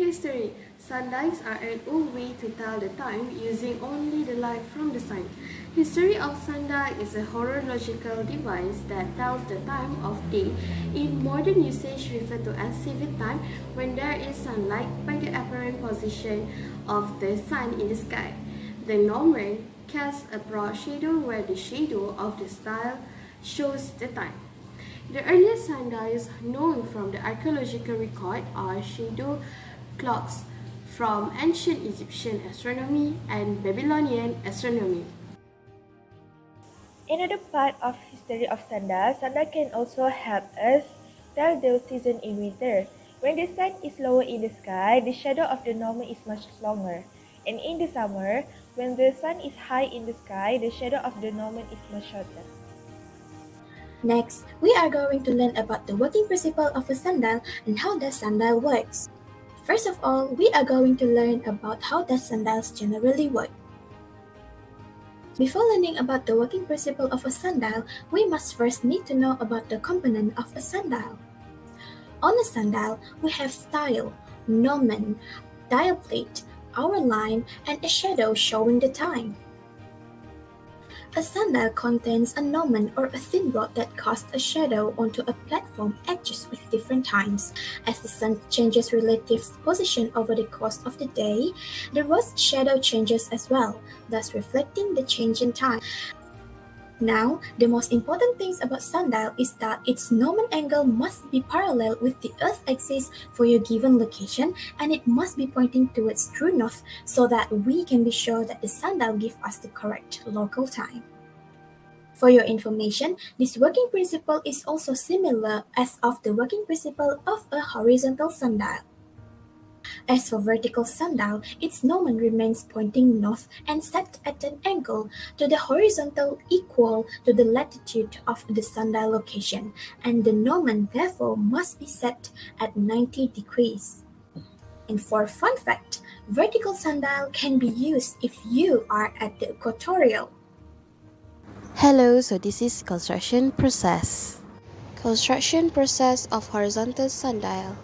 History. Sundials are an old way to tell the time using only the light from the sun. History of sundial is a horological device that tells the time of day. In modern usage, referred to as civic time when there is sunlight by the apparent position of the sun in the sky. The gnomon casts a broad shadow where the shadow of the dial shows the time. The earliest sundials known from the archaeological record are shadow clocks from ancient Egyptian astronomy and Babylonian astronomy. Another part of history of sundial can also help us tell the season in winter. When the sun is lower in the sky, the shadow of the gnomon is much longer. And in the summer, when the sun is high in the sky, the shadow of the gnomon is much shorter. Next, we are going to learn about the working principle of a sundial and how the sundial works. First of all, we are going to learn about how the sundials generally work. Before learning about the working principle of a sundial, we must first need to know about the component of a sundial. On a sundial, we have dial, gnomon, dial plate, hour line, and a shadow showing the time. A sundial contains a gnomon or a thin rod that casts a shadow onto a platform edges with different times. As the sun changes relative position over the course of the day, the rod's shadow changes as well, thus reflecting the change in time. Now, the most important thing about sundial is that its gnomon angle must be parallel with the Earth axis for your given location, and it must be pointing towards true north so that we can be sure that the sundial gives us the correct local time. For your information, this working principle is also similar as of the working principle of a horizontal sundial. As for vertical sundial, its gnomon remains pointing north and set at an angle to the horizontal equal to the latitude of the sundial location, and the gnomon therefore must be set at 90 degrees. And for fun fact, vertical sundial can be used if you are at the equatorial. Hello, so this is construction process. Construction process of horizontal sundial.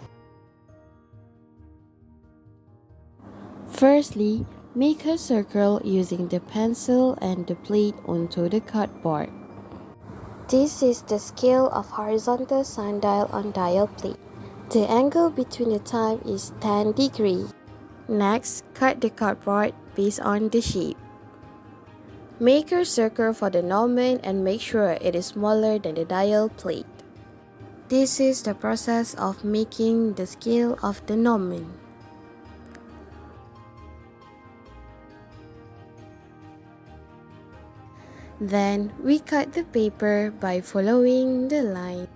Firstly, make a circle using the pencil and the plate onto the cardboard. This is the scale of horizontal sundial on dial plate. The angle between the time is 10 degrees. Next, cut the cardboard based on the shape. Make a circle for the gnomon and make sure it is smaller than the dial plate. This is the process of making the scale of the gnomon. Then, we cut the paper by following the line.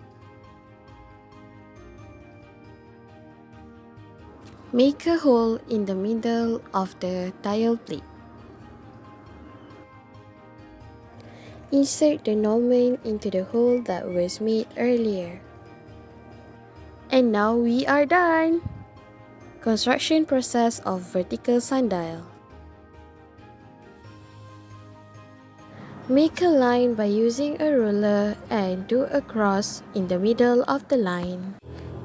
Make a hole in the middle of the dial plate. Insert the gnomon into the hole that was made earlier. And now we are done! Construction process of vertical sundial. Make a line by using a ruler and do a cross in the middle of the line.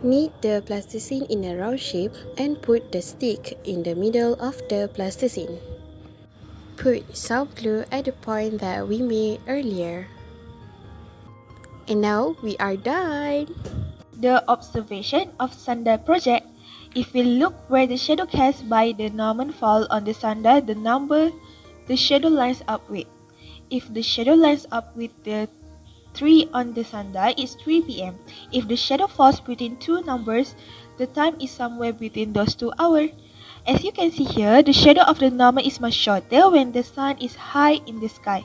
Knead the plasticine in a round shape and put the stick in the middle of the plasticine. Put some glue at the point that we made earlier. And now we are done! The observation of sundial project. If we look where the shadow cast by the gnomon fall on the sundial, the number the shadow lines up with. If the shadow lines up with the 3 on the sundial, it's 3 p.m. If the shadow falls between two numbers, the time is somewhere between those 2 hours. As you can see here, the shadow of the gnomon is much shorter when the sun is high in the sky.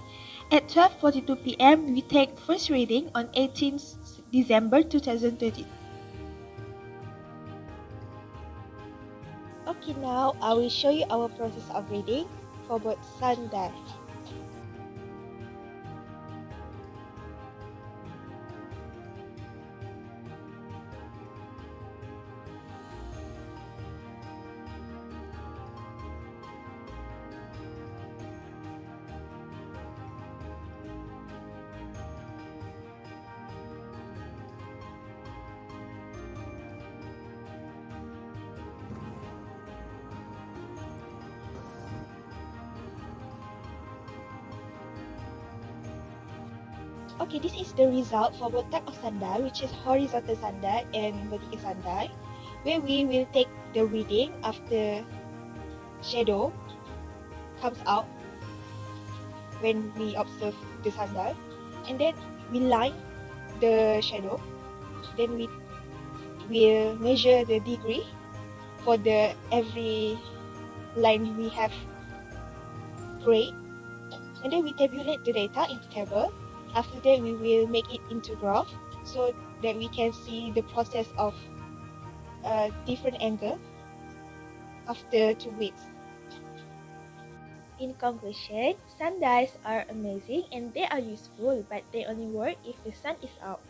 At 12:42 p.m., we take first reading on 18th December 2020. Okay, now I will show you our process of reading for both sundial. Okay, this is the result for both type of sundial, which is horizontal sundial and vertical sundial, where we will take the reading after shadow comes out when we observe the sundial, and then we line the shadow. Then we will measure the degree for the every line we have grade, and then we tabulate the data into table. After that, we will make it into graph so that we can see the process of different angle after 2 weeks. In conclusion, sundials are amazing and they are useful, but they only work if the sun is out.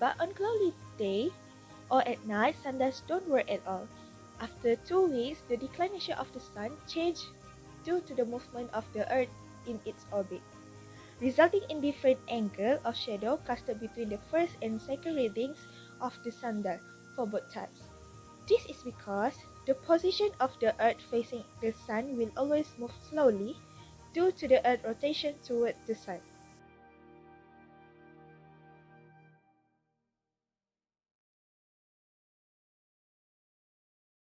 But on cloudy day or at night, sundials don't work at all. After 2 weeks, the declination of the sun changed due to the movement of the earth in its orbit, resulting in different angle of shadow casted between the first and second readings of the sundial for both types. This is because the position of the earth facing the sun will always move slowly due to the earth rotation toward the sun.